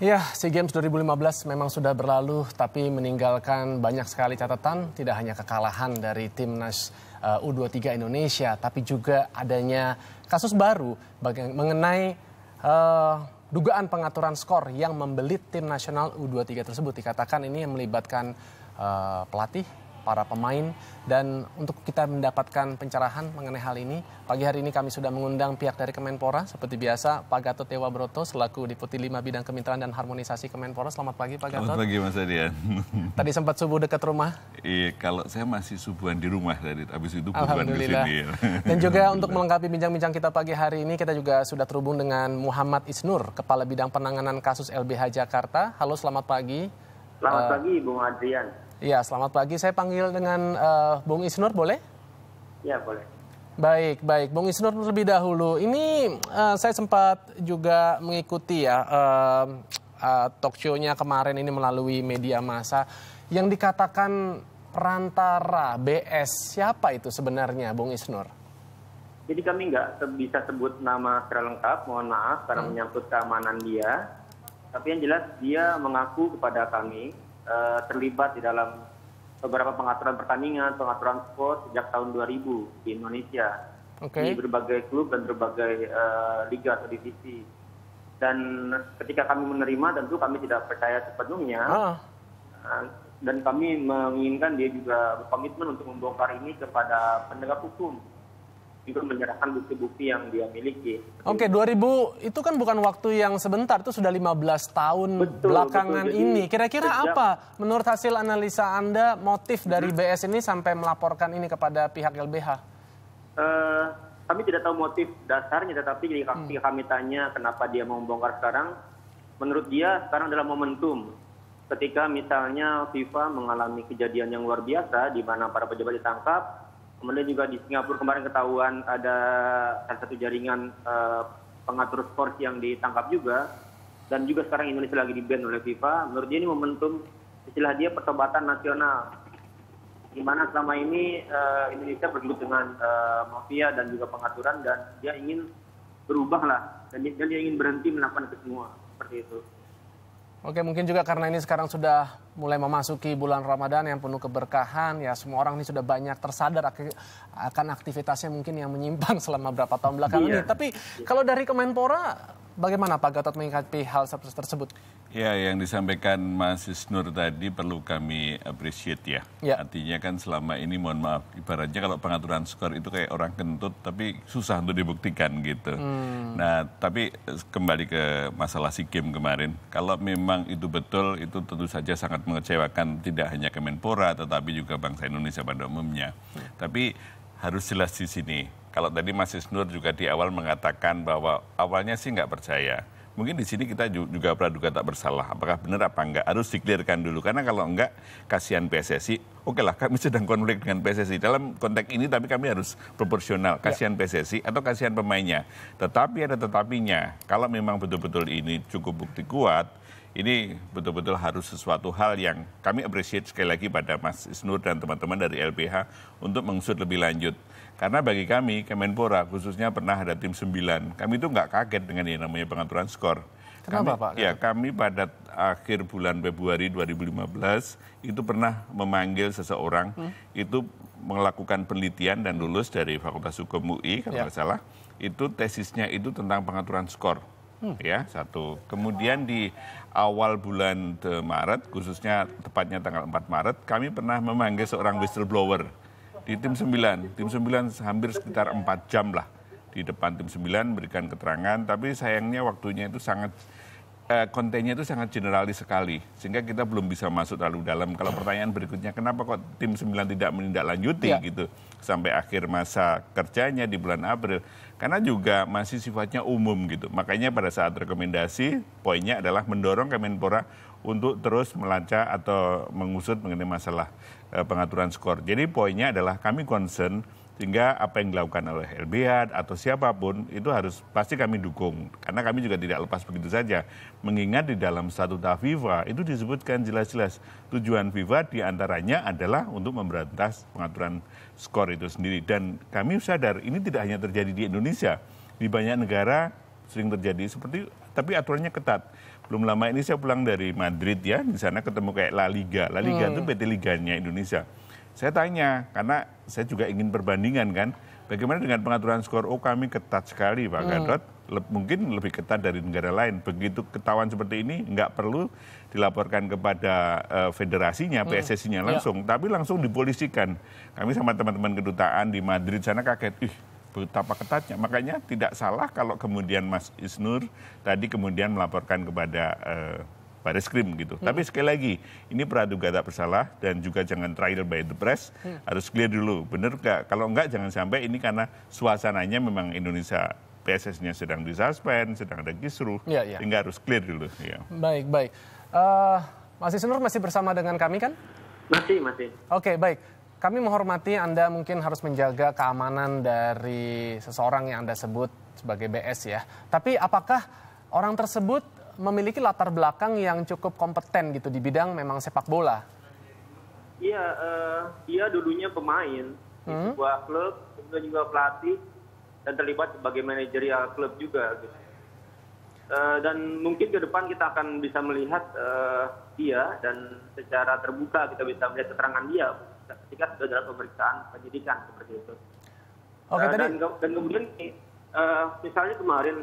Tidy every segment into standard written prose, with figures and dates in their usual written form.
Ya, SEA Games 2015 memang sudah berlalu, tapi meninggalkan banyak sekali catatan, tidak hanya kekalahan dari timnas U23 Indonesia, tapi juga adanya kasus baru mengenai dugaan pengaturan skor yang membelit tim nasional U23 tersebut. Dikatakan ini yang melibatkan pelatih, para pemain, dan untuk kita mendapatkan pencerahan mengenai hal ini, pagi hari ini kami sudah mengundang pihak dari Kemenpora, seperti biasa, Pak Gatot Dewa Broto, selaku Deputi 5 Bidang Kemitraan dan Harmonisasi Kemenpora. Selamat pagi, Pak Gatot. Selamat pagi, Mas Adian. Tadi sempat subuh dekat rumah? Iya, kalau saya masih subuhan di rumah, dari habis itu buruan ke sini. Dan juga untuk melengkapi bincang-bincang kita pagi hari ini, kita juga sudah terhubung dengan Muhammad Isnur, Kepala Bidang Penanganan Kasus LBH Jakarta. Halo, selamat pagi. Selamat pagi, Bung Adrian. Iya, selamat pagi. Saya panggil dengan Bung Isnur, boleh? Ya, boleh. Baik. Bung Isnur terlebih dahulu. Ini saya sempat juga mengikuti ya talk show-nya kemarin ini melalui media massa yang dikatakan perantara BS. Siapa itu sebenarnya, Bung Isnur? Jadi kami nggak bisa sebut nama secara lengkap, mohon maaf, karena menyangkut keamanan dia. Tapi yang jelas dia mengaku kepada kami terlibat di dalam beberapa pengaturan pertandingan, pengaturan skor sejak tahun 2000 di Indonesia. Di berbagai klub dan berbagai liga atau divisi. Dan ketika kami menerima, tentu kami tidak percaya sepenuhnya. Dan kami menginginkan dia juga berkomitmen untuk membongkar ini kepada penegak hukum. Juga menyerahkan bukti-bukti yang dia miliki. Oke, 2000 itu kan bukan waktu yang sebentar, itu sudah 15 tahun belakangan ini. Kira-kira apa menurut hasil analisa Anda motif dari BS ini sampai melaporkan ini kepada pihak LBH? Kami tidak tahu motif dasarnya, tetapi ketika kami tanya kenapa dia mau membongkar sekarang, menurut dia sekarang adalah momentum. Ketika misalnya FIFA mengalami kejadian yang luar biasa di mana para pejabat ditangkap. Kemudian juga di Singapura kemarin ketahuan ada salah satu jaringan pengatur skor yang ditangkap juga. Dan juga sekarang Indonesia lagi di-ban oleh FIFA. Menurut dia ini momentum, istilah dia pertobatan nasional. Di mana selama ini Indonesia bergelut dengan mafia dan juga pengaturan. Dan dia ingin berubah lah. Dan dia ingin berhenti melakukan itu semua. Seperti itu. Oke, mungkin juga karena ini sekarang sudah mulai memasuki bulan Ramadan yang penuh keberkahan, ya semua orang ini sudah banyak tersadar akan aktivitasnya mungkin yang menyimpang selama berapa tahun belakangan ini. Tapi kalau dari Kemenpora, bagaimana Pak Gatot menyikapi hal tersebut? Ya, yang disampaikan Mas Isnur tadi perlu kami appreciate ya. Artinya kan selama ini, mohon maaf, ibaratnya kalau pengaturan skor itu kayak orang kentut tapi susah untuk dibuktikan gitu. Nah, tapi kembali ke masalah SEA Games kemarin, kalau memang itu betul, itu tentu saja sangat mengecewakan tidak hanya Kemenpora tetapi juga bangsa Indonesia pada umumnya. Tapi harus jelas di sini. Kalau tadi Mas Isnur juga di awal mengatakan bahwa awalnya sih nggak percaya. Mungkin di sini kita juga praduga tak bersalah. Apakah benar apa enggak? Harus diklirkan dulu. Karena kalau enggak, kasihan PSSI. Oke lah, kami sedang konflik dengan PSSI. Dalam konteks ini, tapi kami harus proporsional. Kasihan PSSI atau kasihan pemainnya. Tetapi ada tetapinya. Kalau memang betul-betul ini cukup bukti kuat, ini betul-betul harus sesuatu hal yang kami appreciate sekali lagi pada Mas Isnur dan teman-teman dari LBH untuk mengusut lebih lanjut. Karena bagi kami, Kemenpora khususnya pernah ada tim 9. Kami itu nggak kaget dengan yang namanya pengaturan skor. Kenapa Pak? Ya, kami pada akhir bulan Februari 2015 itu pernah memanggil seseorang itu melakukan penelitian dan lulus dari Fakultas Hukum UI, kalau nggak salah. Itu tesisnya itu tentang pengaturan skor. Ya, satu. Kemudian di awal bulan Maret, khususnya tepatnya tanggal 4 Maret, kami pernah memanggil seorang whistleblower di tim 9. Tim 9 hampir sekitar 4 jam lah di depan tim 9 berikan keterangan, tapi sayangnya waktunya itu sangat kontennya itu sangat generalis sekali, sehingga kita belum bisa masuk terlalu dalam. Kalau pertanyaan berikutnya, kenapa kok tim 9 tidak menindaklanjuti gitu sampai akhir masa kerjanya di bulan April? Karena juga masih sifatnya umum gitu. Makanya pada saat rekomendasi, poinnya adalah mendorong Kemenpora untuk terus melacak atau mengusut mengenai masalah pengaturan skor. Jadi poinnya adalah kami concern sehingga apa yang dilakukan oleh LBH atau siapapun itu harus pasti kami dukung. Karena kami juga tidak lepas begitu saja. Mengingat di dalam statuta FIFA itu disebutkan jelas-jelas tujuan FIFA diantaranya adalah untuk memberantas pengaturan skor itu sendiri. Dan kami sadar ini tidak hanya terjadi di Indonesia. Di banyak negara sering terjadi seperti tapi aturannya ketat. Belum lama ini saya pulang dari Madrid ya, di sana ketemu kayak La Liga. La Liga itu PT Liganya Indonesia. Saya tanya, karena saya juga ingin perbandingan kan, bagaimana dengan pengaturan skor? Oh kami ketat sekali Pak Gatot, mungkin lebih ketat dari negara lain. Begitu ketahuan seperti ini, nggak perlu dilaporkan kepada federasinya, PSSI-nya langsung, tapi langsung dipolisikan. Kami sama teman-teman kedutaan di Madrid sana kaget, betapa ketatnya. Makanya tidak salah kalau kemudian Mas Isnur tadi kemudian melaporkan kepada Bareskrim gitu. Tapi sekali lagi, ini praduga tak bersalah dan juga jangan trial by the press, harus clear dulu. Benar nggak? Kalau nggak jangan sampai ini karena suasananya memang Indonesia PSS-nya sedang disuspend, sedang ada kisruh, sehingga harus clear dulu. Ya. Baik, baik. Mas Isnur masih bersama dengan kami kan? Masih. Oke, baik. Kami menghormati Anda mungkin harus menjaga keamanan dari seseorang yang Anda sebut sebagai BS ya. Tapi apakah orang tersebut memiliki latar belakang yang cukup kompeten gitu di bidang memang sepak bola? Iya, dia dulunya pemain di sebuah klub, kemudian juga pelatih, dan terlibat sebagai manajerial klub juga. Gitu. Dan mungkin ke depan kita akan bisa melihat dia dan secara terbuka kita bisa melihat keterangan dia ketika sudah dalam pemeriksaan penyidikan seperti itu. Oke, dan kemudian misalnya kemarin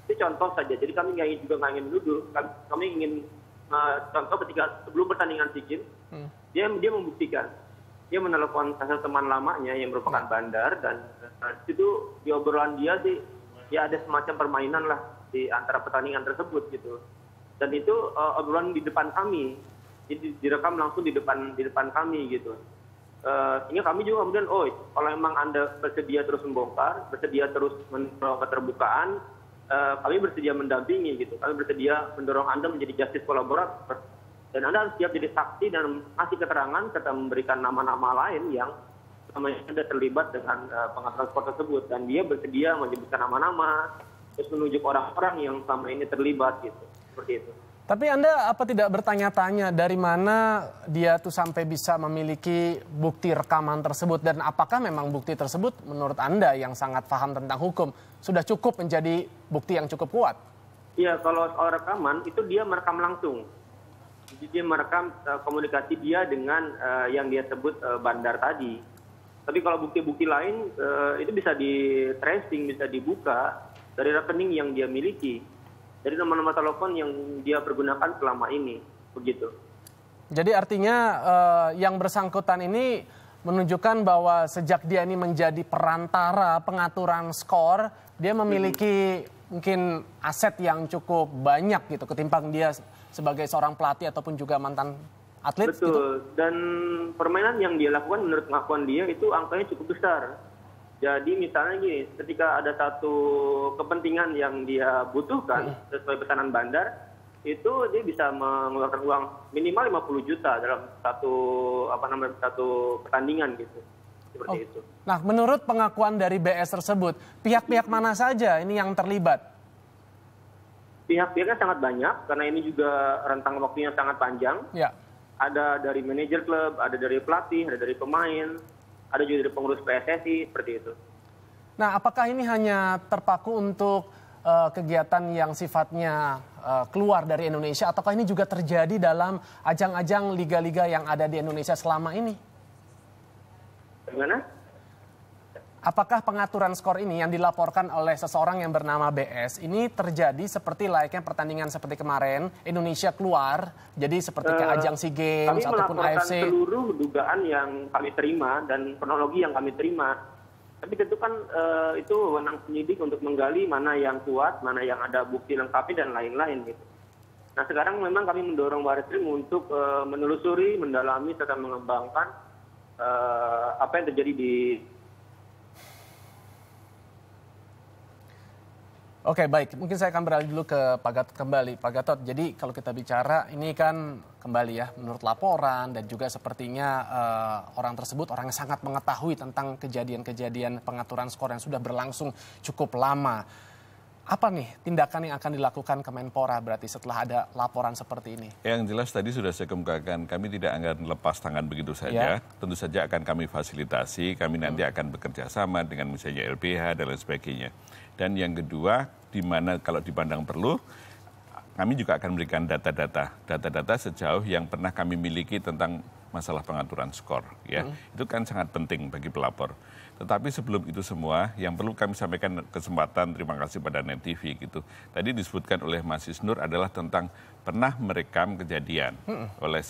ini contoh saja. Jadi kami juga nggak ingin menuduh. Kami ingin contoh ketika sebelum pertandingan SEA Games, dia membuktikan. Dia menelepon salah satu teman lamanya yang merupakan bandar dan itu di obrolan dia sih ya ada semacam permainan lah di antara pertandingan tersebut gitu. Dan itu obrolan di depan kami. Jadi direkam langsung di depan kami gitu. Sehingga kami juga kemudian, kalau memang Anda bersedia terus membongkar, bersedia terus mendorong keterbukaan, kami bersedia mendampingi gitu. Kami bersedia mendorong Anda menjadi justice kolaborator. Dan Anda harus siap jadi saksi dan kasih keterangan serta memberikan nama-nama lain yang namanya Anda terlibat dengan pengaturan sport tersebut. Dan dia bersedia menyebutkan nama-nama, terus menunjuk orang-orang yang selama ini terlibat gitu. Seperti itu. Tapi Anda apa tidak bertanya-tanya dari mana dia tuh sampai bisa memiliki bukti rekaman tersebut dan apakah memang bukti tersebut menurut Anda yang sangat paham tentang hukum sudah cukup menjadi bukti yang cukup kuat? Iya, kalau soal rekaman itu dia merekam langsung. Jadi dia merekam komunikasi dia dengan yang dia sebut bandar tadi. Tapi kalau bukti-bukti lain itu bisa di tracing, bisa dibuka dari rekening yang dia miliki. Dari nomor-nomor telepon yang dia pergunakan selama ini, begitu. Jadi artinya yang bersangkutan ini menunjukkan bahwa sejak dia ini menjadi perantara pengaturan skor, dia memiliki mungkin aset yang cukup banyak gitu, ketimbang dia sebagai seorang pelatih ataupun juga mantan atlet. Betul, gitu. Dan permainan yang dia lakukan menurut pengakuan dia itu angkanya cukup besar. Jadi misalnya gini, ketika ada satu kepentingan yang dia butuhkan sesuai pesanan bandar, itu dia bisa mengeluarkan uang minimal 50 juta dalam satu pertandingan gitu. Seperti itu. Nah, menurut pengakuan dari BS tersebut, pihak-pihak mana saja ini yang terlibat? Pihak-pihaknya sangat banyak karena ini juga rentang waktunya sangat panjang. Ya. Ada dari manajer klub, ada dari pelatih, ada dari pemain, ada juga dari pengurus PSSI, seperti itu. Nah, apakah ini hanya terpaku untuk kegiatan yang sifatnya keluar dari Indonesia, ataukah ini juga terjadi dalam ajang-ajang liga-liga yang ada di Indonesia selama ini? Bagaimana? Apakah pengaturan skor ini yang dilaporkan oleh seseorang yang bernama BS ini terjadi seperti layaknya pertandingan seperti kemarin, Indonesia keluar, jadi seperti ke ajang SEA Games ataupun AFC? Kami melaporkan seluruh dugaan yang kami terima dan kronologi yang kami terima. Tapi tentu kan itu wewenang penyidik untuk menggali mana yang kuat, mana yang ada bukti lengkapi dan lain-lain gitu. Nah sekarang memang kami mendorong Bareskrim untuk menelusuri, mendalami serta mengembangkan apa yang terjadi di. Oke, baik. Mungkin saya akan beralih dulu ke Pak Gatot kembali. Pak Gatot, jadi kalau kita bicara ini kan kembali ya, menurut laporan dan juga sepertinya orang tersebut orang yang sangat mengetahui tentang kejadian-kejadian pengaturan skor yang sudah berlangsung cukup lama. Apa nih tindakan yang akan dilakukan Kemenpora berarti setelah ada laporan seperti ini? Yang jelas tadi sudah saya kemukakan, kami tidak akan lepas tangan begitu saja. Tentu saja akan kami fasilitasi, kami nanti akan bekerja sama dengan misalnya LBH dan lain sebagainya. Dan yang kedua, di mana kalau dipandang perlu, kami juga akan memberikan data-data sejauh yang pernah kami miliki tentang masalah pengaturan skor. Ya, itu kan sangat penting bagi pelapor. Tetapi sebelum itu semua, yang perlu kami sampaikan kesempatan, terima kasih pada Net TV gitu. Tadi disebutkan oleh Mas Isnur adalah tentang pernah merekam kejadian oleh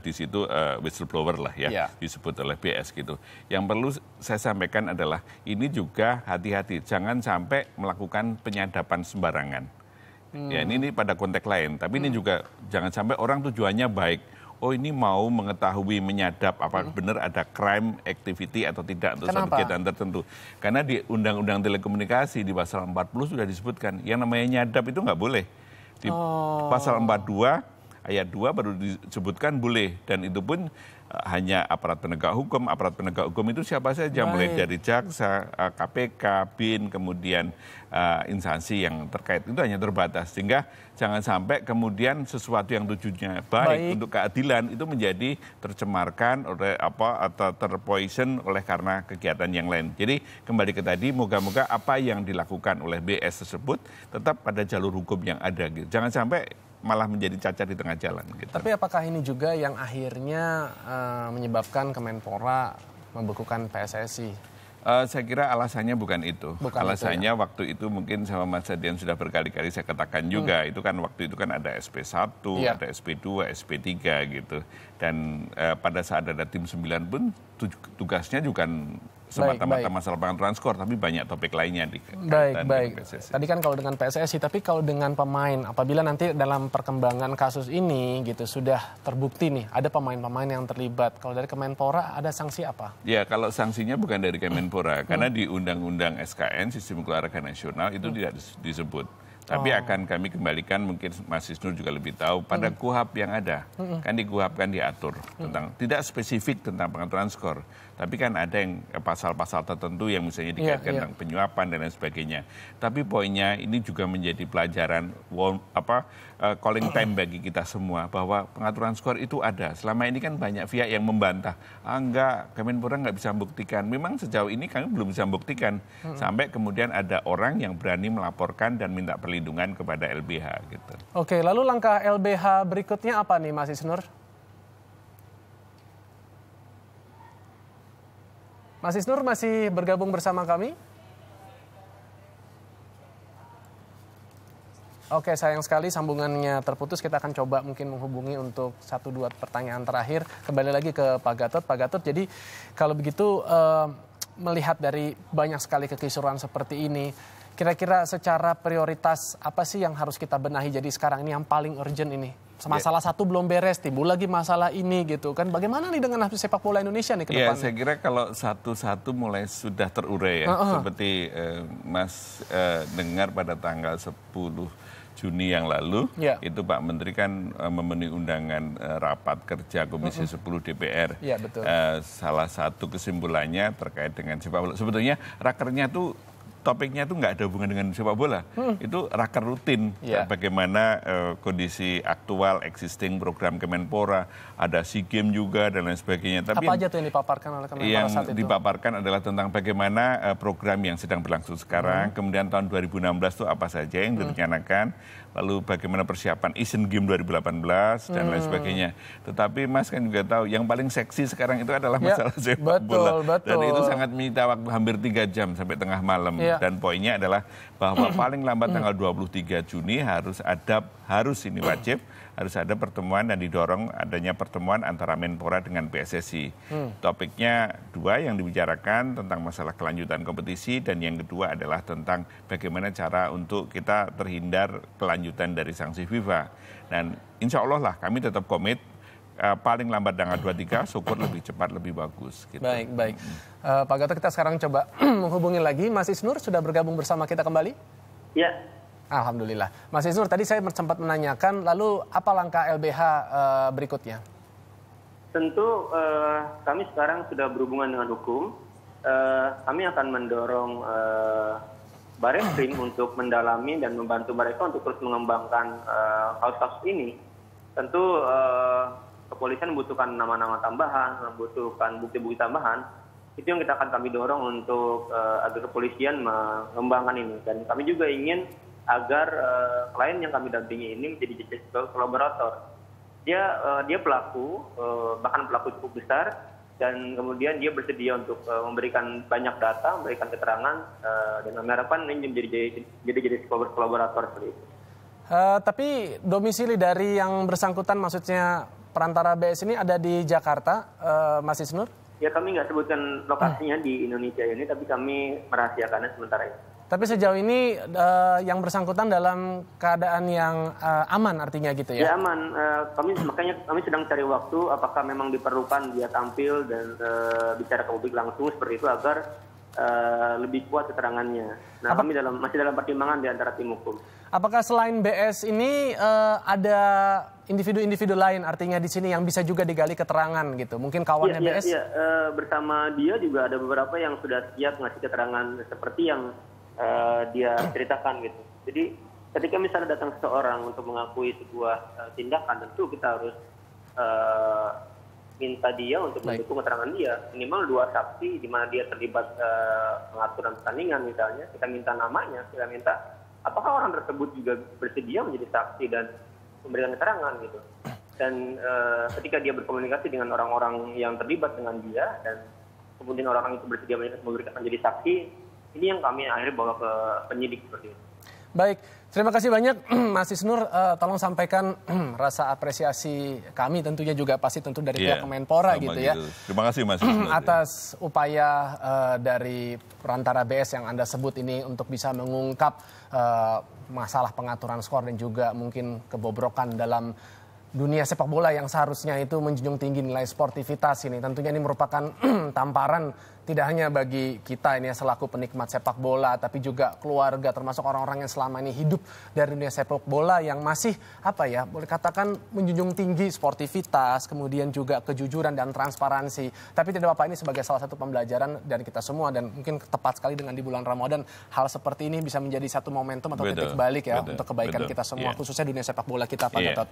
di situ whistleblower lah ya, disebut oleh BS gitu. Yang perlu saya sampaikan adalah ini juga hati-hati, jangan sampai melakukan penyadapan sembarangan. Ya ini pada konteks lain, tapi ini juga jangan sampai orang tujuannya baik. Oh ini mau mengetahui, menyadap apakah benar ada crime activity atau tidak untuk suatu kegiatan tertentu. Karena di Undang-Undang Telekomunikasi di pasal 40 sudah disebutkan, yang namanya nyadap itu nggak boleh. Di pasal 42 ayat 2 baru disebutkan boleh, dan itu pun hanya aparat penegak hukum. Aparat penegak hukum itu siapa saja, mulai dari jaksa, KPK, BIN, kemudian instansi yang terkait, itu hanya terbatas. Sehingga jangan sampai kemudian sesuatu yang tujuannya baik untuk keadilan itu menjadi tercemarkan oleh atau terpoison oleh karena kegiatan yang lain. Jadi kembali ke tadi, moga-moga apa yang dilakukan oleh BS tersebut tetap pada jalur hukum yang ada. Gitu. Jangan sampai malah menjadi cacat di tengah jalan. Gitu. Tapi apakah ini juga yang akhirnya menyebabkan Kemenpora membekukan PSSI? Saya kira alasannya bukan itu. Alasannya itu, ya? Waktu itu mungkin sama Mas Adian sudah berkali-kali saya katakan juga. Itu kan waktu itu kan ada SP1, ada SP2, SP3 gitu. Dan pada saat ada tim 9 pun tugasnya juga semata-mata masalah pengaturan skor, tapi banyak topik lainnya di baik. Tadi kan kalau dengan PSSI, tapi kalau dengan pemain, apabila nanti dalam perkembangan kasus ini gitu sudah terbukti nih ada pemain-pemain yang terlibat, kalau dari Kemenpora ada sanksi apa? Ya kalau sanksinya bukan dari Kemenpora, karena di Undang-Undang SKN Sistem Keluarga Nasional itu tidak disebut. Tapi akan kami kembalikan, mungkin Mas Isnur juga lebih tahu, pada KUHP yang ada. Kan di KUHP kan diatur tentang, tidak spesifik tentang pengaturan skor. Tapi kan ada yang pasal-pasal tertentu yang misalnya dikaitkan tentang penyuapan dan lain sebagainya. Tapi poinnya ini juga menjadi pelajaran calling time bagi kita semua, bahwa pengaturan skor itu ada. Selama ini kan banyak pihak yang membantah, enggak, Kemenpora nggak bisa membuktikan. Memang sejauh ini kami belum bisa membuktikan. Sampai kemudian ada orang yang berani melaporkan dan minta perlindungan kepada LBH. Gitu. Oke, lalu langkah LBH berikutnya apa nih Mas Isnur? Mas Isnur masih bergabung bersama kami? Oke, sayang sekali sambungannya terputus. Kita akan coba mungkin menghubungi untuk 1-2 pertanyaan terakhir. Kembali lagi ke Pak Gatot. Pak Gatot, jadi kalau begitu melihat dari banyak sekali kekisruhan seperti ini, kira-kira secara prioritas apa sih yang harus kita benahi jadi sekarang ini yang paling urgent ini? Masalah satu belum beres, timbul lagi masalah ini gitu kan. Bagaimana nih dengan sepak bola Indonesia nih ke depannya? Ya, saya kira kalau satu-satu mulai sudah terurai ya. Seperti Mas dengar pada tanggal 10 Juni yang lalu, itu Pak Menteri kan memenuhi undangan rapat kerja Komisi 10 DPR. Ya, betul. Salah satu kesimpulannya terkait dengan sepak bola. Sebetulnya rakernya tuh topiknya itu nggak ada hubungan dengan sepak bola. Itu raker rutin. Bagaimana kondisi aktual, existing program Kemenpora, ada SEA Games juga dan lain sebagainya. Tapi apa aja tuh yang dipaparkan oleh Kemenpora saat itu? Yang dipaparkan adalah tentang bagaimana program yang sedang berlangsung sekarang, kemudian tahun 2016 itu apa saja yang direncanakan, lalu bagaimana persiapan Asian Games 2018 dan lain sebagainya. Tetapi Mas kan juga tahu, yang paling seksi sekarang itu adalah masalah sepak bola. Dan itu sangat menyita waktu hampir 3 jam sampai tengah malam. Dan poinnya adalah bahwa paling lambat tanggal 23 Juni harus ini wajib, harus ada pertemuan dan didorong adanya pertemuan antara Menpora dengan PSSI. Topiknya 2 yang dibicarakan tentang masalah kelanjutan kompetisi, dan yang kedua adalah tentang bagaimana cara untuk kita terhindar kelanjutan dari sanksi FIFA. Dan insya Allah lah kami tetap komit, paling lambat tanggal 23, syukur lebih cepat, lebih bagus. Gitu. Baik. Pak Gatot, kita sekarang coba menghubungi lagi. Mas Isnur sudah bergabung bersama kita kembali? Ya. Alhamdulillah. Mas Isnur, tadi saya sempat menanyakan, lalu apa langkah LBH berikutnya? Tentu kami sekarang sudah berhubungan dengan hukum. Kami akan mendorong Barreskrim untuk mendalami dan membantu mereka untuk terus mengembangkan kasus-kasus ini. Tentu kepolisian membutuhkan nama-nama tambahan, membutuhkan bukti-bukti tambahan. Itu yang kami dorong untuk agar kepolisian mengembangkan ini. Dan kami juga ingin agar klien yang kami dampingi ini menjadi justice kolaborator. Dia pelaku, bahkan pelaku cukup besar, dan kemudian dia bersedia untuk memberikan banyak data, memberikan keterangan, dan kami harapkan ini jadi kolaborator seperti itu. Tapi domisili dari yang bersangkutan, maksudnya perantara BS ini ada di Jakarta, Mas Isnur? Ya, kami nggak sebutkan lokasinya di Indonesia ini, tapi kami merahasiakannya sementara ini. Tapi sejauh ini yang bersangkutan dalam keadaan yang aman artinya gitu ya? Ya aman. Makanya kami sedang cari waktu apakah memang diperlukan dia tampil dan bicara ke publik langsung seperti itu agar lebih kuat keterangannya. Nah, kami masih dalam pertimbangan di antara tim hukum. Apakah selain BS ini ada individu-individu lain artinya di sini yang bisa juga digali keterangan gitu? Mungkin kawannya BS? Iya, bersama dia juga ada beberapa yang sudah siap ngasih keterangan seperti yang dia ceritakan gitu. Jadi ketika misalnya datang seseorang untuk mengakui sebuah tindakan, tentu kita harus minta dia untuk mendukung keterangan dia. Minimal 2 saksi di mana dia terlibat pengaturan pertandingan misalnya. Kita minta namanya, kita minta apakah orang tersebut juga bersedia menjadi saksi dan memberikan keterangan gitu. Dan ketika dia berkomunikasi dengan orang-orang yang terlibat dengan dia dan kemudian orang-orang itu bersedia menjadi saksi, ini yang kami akhirnya bawa ke penyidik seperti itu. Baik, terima kasih banyak Mas Isnur. Tolong sampaikan rasa apresiasi kami tentunya juga pasti tentu dari pihak Kemenpora gitu ya. Terima kasih Mas Isnur. Atas upaya dari perantara BS yang Anda sebut ini untuk bisa mengungkap masalah pengaturan skor dan juga mungkin kebobrokan dalam dunia sepak bola yang seharusnya itu menjunjung tinggi nilai sportivitas ini. Tentunya ini merupakan tamparan tidak hanya bagi kita ini selaku penikmat sepak bola, tapi juga keluarga termasuk orang-orang yang selama ini hidup dari dunia sepak bola yang masih boleh katakan menjunjung tinggi sportivitas, kemudian juga kejujuran dan transparansi. Tapi tidak apa-apa, ini sebagai salah satu pembelajaran dari kita semua dan mungkin tepat sekali dengan di bulan Ramadan hal seperti ini bisa menjadi satu momentum atau titik balik ya untuk kebaikan kita semua, khususnya dunia sepak bola kita, Pak Gatot.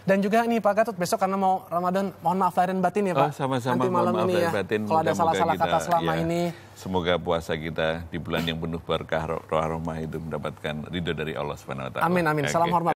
Dan juga nih Pak Gatot, besok karena mau Ramadan, mohon maaf lahir dan batin ya Pak. Sama-sama, nanti malam ini ya, kalau ada salah-salah kata selama ini. Semoga puasa kita di bulan yang penuh berkah, rohmah itu mendapatkan ridho dari Allah Subhanahu wa taala. Amin, amin. Salam hormat.